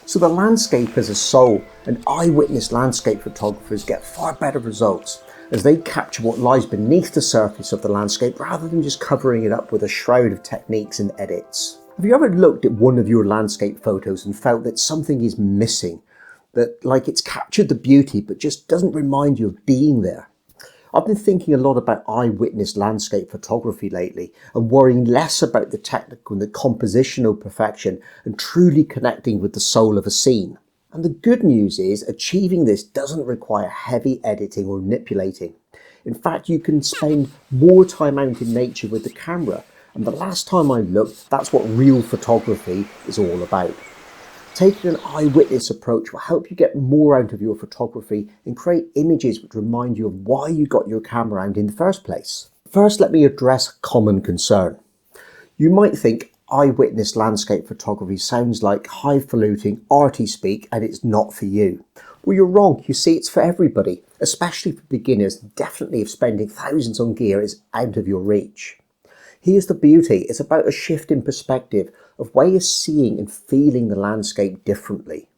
So the landscape has a soul, and eyewitness landscape photographers get far better results as they capture what lies beneath the surface of the landscape rather than just covering it up with a shroud of techniques and edits. Have you ever looked at one of your landscape photos and felt that something is missing? That like it's captured the beauty but just doesn't remind you of being there? I've been thinking a lot about eyewitness landscape photography lately and worrying less about the technical and the compositional perfection and truly connecting with the soul of a scene. And the good news is achieving this doesn't require heavy editing or manipulating. In fact, you can spend more time out in nature with the camera, and the last time I looked, that's what real photography is all about. Taking an eyewitness approach will help you get more out of your photography and create images which remind you of why you got your camera out in the first place. First, let me address a common concern. You might think eyewitness landscape photography sounds like highfalutin Arty speak and it's not for you. Well, you're wrong. You see, it's for everybody, especially for beginners. Definitely if spending thousands on gear is out of your reach. Here's the beauty. It's about a shift in perspective of way of seeing and feeling the landscape differently.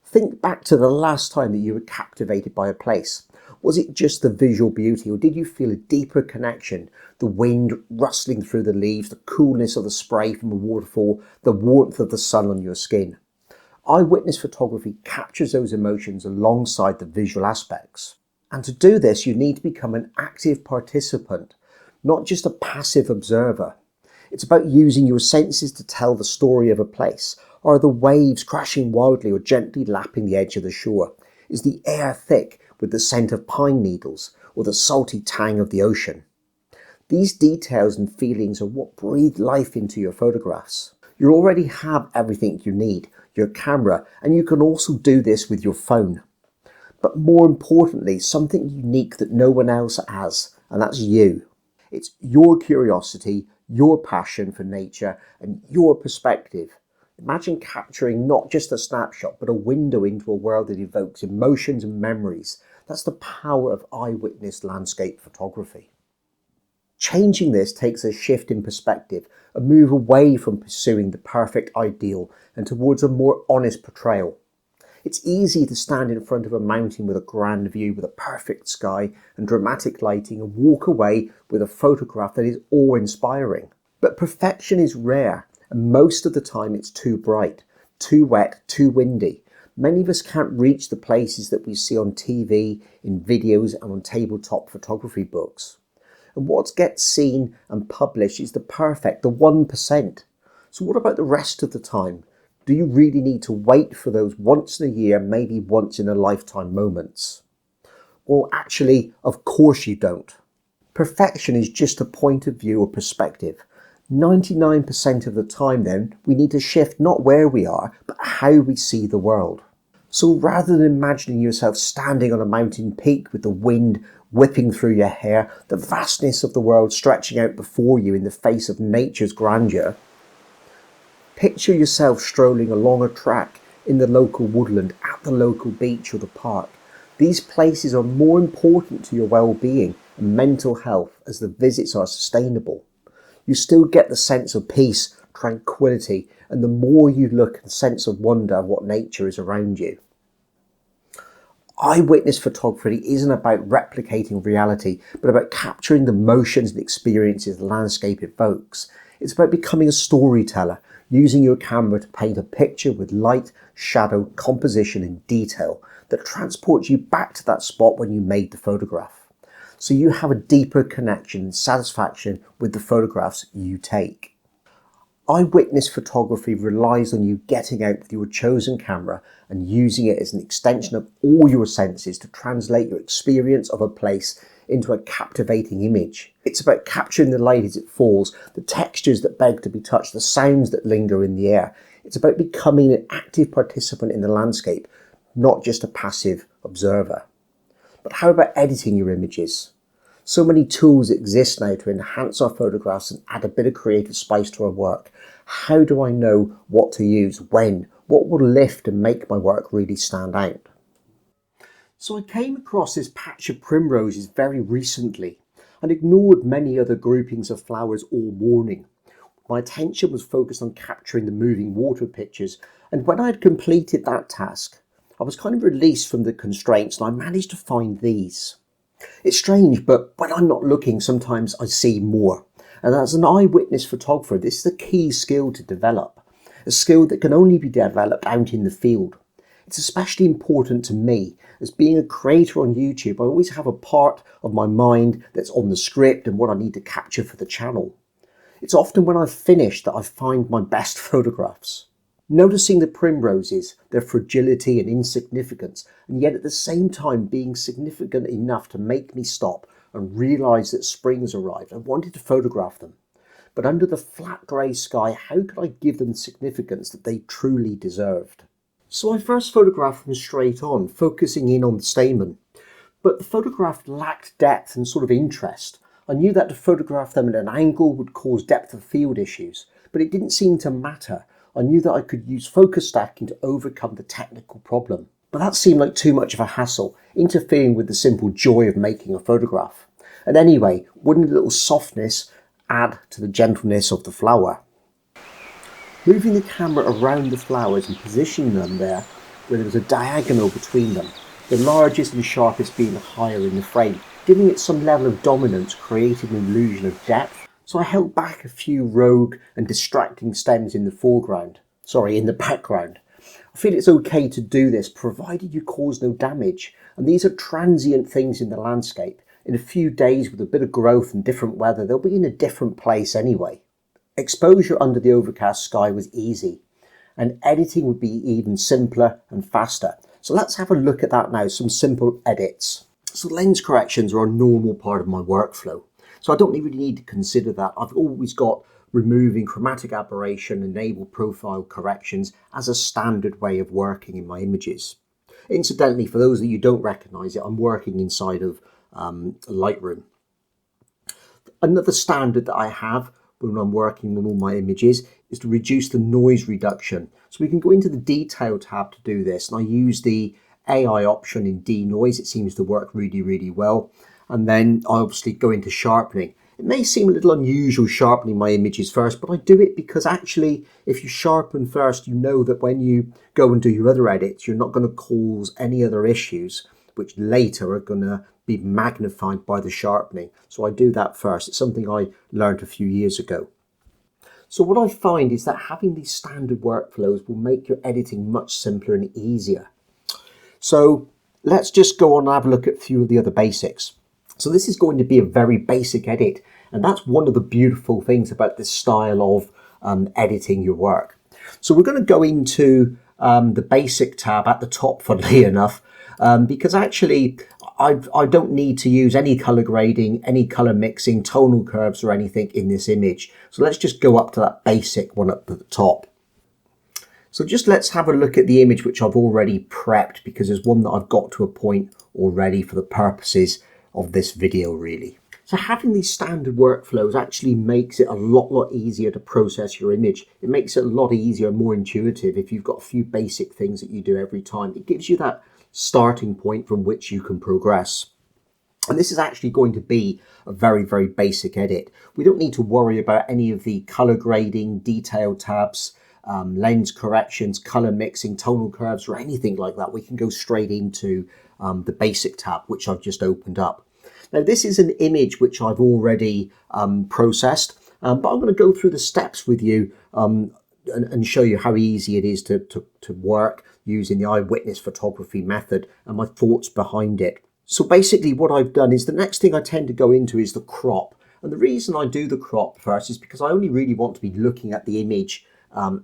Think back to the last time that you were captivated by a place. Was it just the visual beauty, or did you feel a deeper connection? The wind rustling through the leaves, the coolness of the spray from a waterfall, the warmth of the sun on your skin. Eyewitness photography captures those emotions alongside the visual aspects. And to do this, you need to become an active participant, not just a passive observer. It's about using your senses to tell the story of a place. Are the waves crashing wildly or gently lapping the edge of the shore? Is the air thick with the scent of pine needles or the salty tang of the ocean? These details and feelings are what breathe life into your photographs. You already have everything you need, your camera, and you can also do this with your phone. But more importantly, something unique that no one else has, and that's you. It's your curiosity, your passion for nature, and your perspective. Imagine capturing not just a snapshot, but a window into a world that evokes emotions and memories. That's the power of eyewitness landscape photography. Changing this takes a shift in perspective, a move away from pursuing the perfect ideal and towards a more honest portrayal. It's easy to stand in front of a mountain with a grand view, with a perfect sky and dramatic lighting, and walk away with a photograph that is awe-inspiring. But perfection is rare, and most of the time it's too bright, too wet, too windy. Many of us can't reach the places that we see on TV, in videos and on tabletop photography books. And what gets seen and published is the perfect, the 1%. So what about the rest of the time? Do you really need to wait for those once in a year, maybe once in a lifetime moments? Well, actually, of course you don't. Perfection is just a point of view or perspective. 99% of the time then, we need to shift not where we are, but how we see the world. So rather than imagining yourself standing on a mountain peak with the wind whipping through your hair, the vastness of the world stretching out before you in the face of nature's grandeur, picture yourself strolling along a track in the local woodland, at the local beach or the park. These places are more important to your well-being and mental health as the visits are sustainable. You still get the sense of peace, tranquility, and the more you look and sense of wonder of what nature is around you. Eyewitness photography isn't about replicating reality, but about capturing the motions and experiences the landscape evokes. It's about becoming a storyteller, using your camera to paint a picture with light, shadow, composition and detail that transports you back to that spot when you made the photograph. So you have a deeper connection and satisfaction with the photographs you take. Eyewitness photography relies on you getting out with your chosen camera and using it as an extension of all your senses to translate your experience of a place into a captivating image. It's about capturing the light as it falls, the textures that beg to be touched, the sounds that linger in the air. It's about becoming an active participant in the landscape, not just a passive observer. But how about editing your images? So many tools exist now to enhance our photographs and add a bit of creative spice to our work. How do I know what to use, when? What will lift and make my work really stand out? So I came across this patch of primroses very recently and ignored many other groupings of flowers all morning. My attention was focused on capturing the moving water pictures, and when I had completed that task, I was kind of released from the constraints and I managed to find these. It's strange, but when I'm not looking, sometimes I see more. And as an eyewitness photographer, this is a key skill to develop, a skill that can only be developed out in the field. It's especially important to me, as being a creator on YouTube, I always have a part of my mind that's on the script and what I need to capture for the channel. It's often when I've finished that I find my best photographs. Noticing the primroses, their fragility and insignificance, and yet at the same time being significant enough to make me stop and realise that spring's arrived. I wanted to photograph them. But under the flat grey sky, how could I give them the significance that they truly deserved? So I first photographed them straight on, focusing in on the stamen. But the photograph lacked depth and sort of interest. I knew that to photograph them at an angle would cause depth of field issues, but it didn't seem to matter. I knew that I could use focus stacking to overcome the technical problem. But that seemed like too much of a hassle, interfering with the simple joy of making a photograph. And anyway, wouldn't a little softness add to the gentleness of the flower? Moving the camera around the flowers and positioning them there where there was a diagonal between them, the largest and sharpest being higher in the frame, giving it some level of dominance, creating an illusion of depth. So I held back a few rogue and distracting stems in the background. I feel it's okay to do this, provided you cause no damage. And these are transient things in the landscape. In a few days, with a bit of growth and different weather, they'll be in a different place anyway. Exposure under the overcast sky was easy, and editing would be even simpler and faster. So let's have a look at that now, some simple edits. So lens corrections are a normal part of my workflow. So I don't really need to consider that. I've always got removing chromatic aberration, enable profile corrections as a standard way of working in my images. Incidentally, for those of you who don't recognize it, I'm working inside of Lightroom. Another standard that I have when I'm working on all my images is to reduce the noise reduction. So we can go into the detail tab to do this, and I use the AI option in denoise. It seems to work really, really well. And then I obviously go into sharpening. It may seem a little unusual sharpening my images first, but I do it because actually if you sharpen first, you know that when you go and do your other edits, you're not going to cause any other issues which later are going to be magnified by the sharpening. So I do that first. It's something I learned a few years ago. So what I find is that having these standard workflows will make your editing much simpler and easier. So let's just go on and have a look at a few of the other basics. So this is going to be a very basic edit, and that's one of the beautiful things about this style of editing your work. So we're going to go into the basic tab at the top, funnily enough, because actually I don't need to use any color grading, any color mixing, tonal curves or anything in this image. So let's just go up to that basic one up at the top. So just let's have a look at the image which I've already prepped, because there's one that I've got to a point already for the purposes of this video really. So having these standard workflows actually makes it a lot easier to process your image. It makes it a lot easier and more intuitive if you've got a few basic things that you do every time. It gives you that starting point from which you can progress. And this is actually going to be a very, very basic edit. We don't need to worry about any of the color grading, detail tabs, lens corrections, color mixing, tonal curves, or anything like that. We can go straight into the basic tab, which I've just opened up. Now, this is an image which I've already processed, but I'm going to go through the steps with you and show you how easy it is to work using the eyewitness photography method and my thoughts behind it. So basically what I've done is the next thing I tend to go into is the crop. And the reason I do the crop first is because I only really want to be looking at the image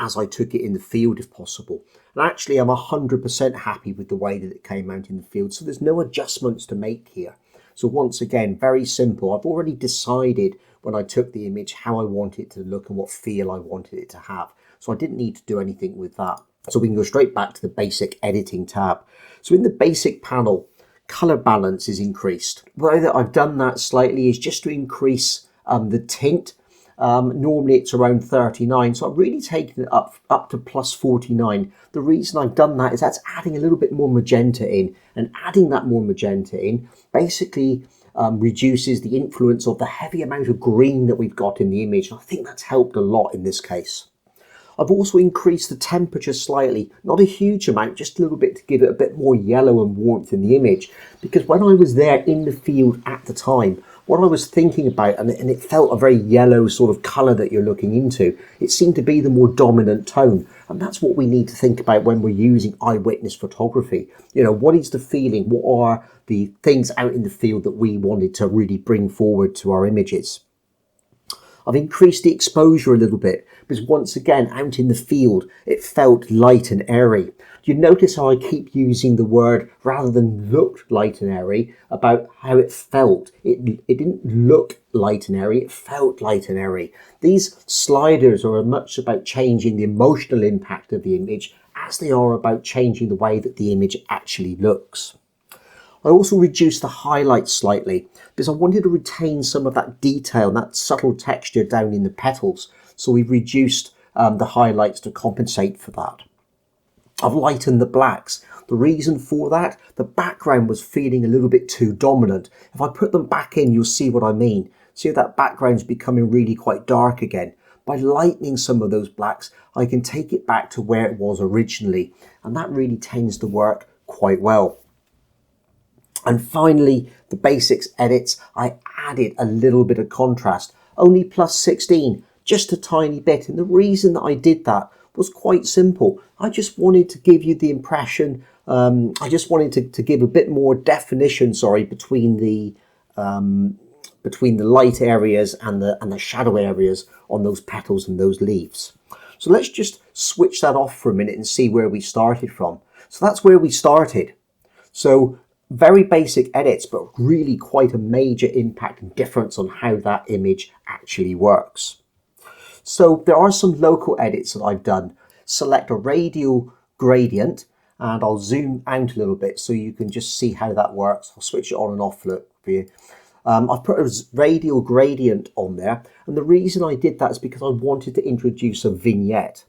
as I took it in the field if possible. And actually I'm 100% happy with the way that it came out in the field. So there's no adjustments to make here. So once again, very simple. I've already decided when I took the image how I want it to look and what feel I wanted it to have. So I didn't need to do anything with that. So we can go straight back to the basic editing tab. So in the basic panel, color balance is increased. The way that I've done that slightly is just to increase the tint. Normally it's around 39, so I've really taken it up to plus 49. The reason I've done that is that's adding a little bit more magenta in, and adding that more magenta in basically reduces the influence of the heavy amount of green that we've got in the image. And I think that's helped a lot in this case. I've also increased the temperature slightly, not a huge amount, just a little bit to give it a bit more yellow and warmth in the image. Because when I was there in the field at the time, what I was thinking about, and it felt a very yellow sort of colour that you're looking into, it seemed to be the more dominant tone. And that's what we need to think about when we're using eyewitness photography. You know, what is the feeling? What are the things out in the field that we wanted to really bring forward to our images? I've increased the exposure a little bit because once again, out in the field, it felt light and airy. You notice how I keep using the word rather than looked light and airy about how it felt. It didn't look light and airy, it felt light and airy. These sliders are as much about changing the emotional impact of the image as they are about changing the way that the image actually looks. I also reduced the highlights slightly because I wanted to retain some of that detail and that subtle texture down in the petals. So we've reduced the highlights to compensate for that. I've lightened the blacks. The reason for that, the background was feeling a little bit too dominant. If I put them back in, you'll see what I mean. See that background's becoming really quite dark again. By lightening some of those blacks, I can take it back to where it was originally. And that really tends to work quite well. And finally, the basics edits, I added a little bit of contrast, only +16, just a tiny bit. And the reason that I did that was quite simple. I just wanted to give you the impression, I just wanted to give a bit more definition, between the light areas and the shadow areas on those petals and those leaves. So let's just switch that off for a minute and see where we started from. So that's where we started. So very basic edits, but really quite a major impact and difference on how that image actually works. So there are some local edits that I've done. Select a radial gradient and I'll zoom out a little bit so you can just see how that works. I'll switch it on and off for you. I've put a radial gradient on there, and the reason I did that is because I wanted to introduce a vignette.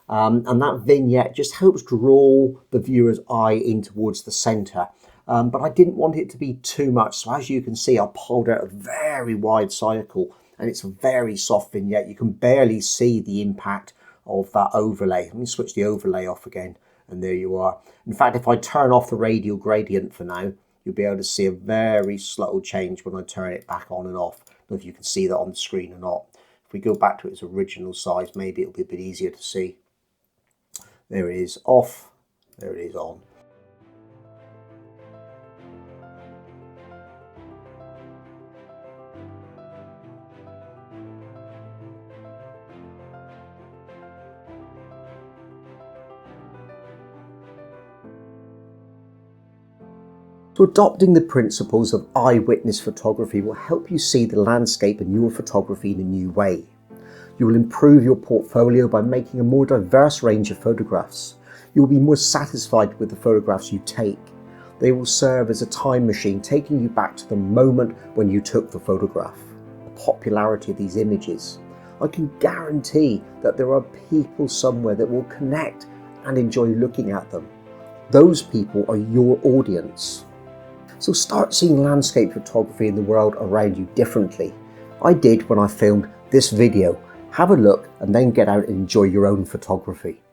And that vignette just helps draw the viewer's eye in towards the center. But I didn't want it to be too much. So as you can see, I pulled out a very wide cycle and it's a very soft vignette. You can barely see the impact of that overlay. Let me switch the overlay off again. And there you are. In fact, if I turn off the radial gradient for now, you'll be able to see a very subtle change when I turn it back on and off. I don't know if you can see that on the screen or not. If we go back to its original size, maybe it'll be a bit easier to see. There it is off, there it is on. So adopting the principles of eyewitness photography will help you see the landscape and your photography in a new way. You will improve your portfolio by making a more diverse range of photographs. You will be more satisfied with the photographs you take. They will serve as a time machine, taking you back to the moment when you took the photograph. The popularity of these images. I can guarantee that there are people somewhere that will connect and enjoy looking at them. Those people are your audience. So start seeing landscape photography in the world around you differently. I did when I filmed this video. Have a look and then get out and enjoy your own photography.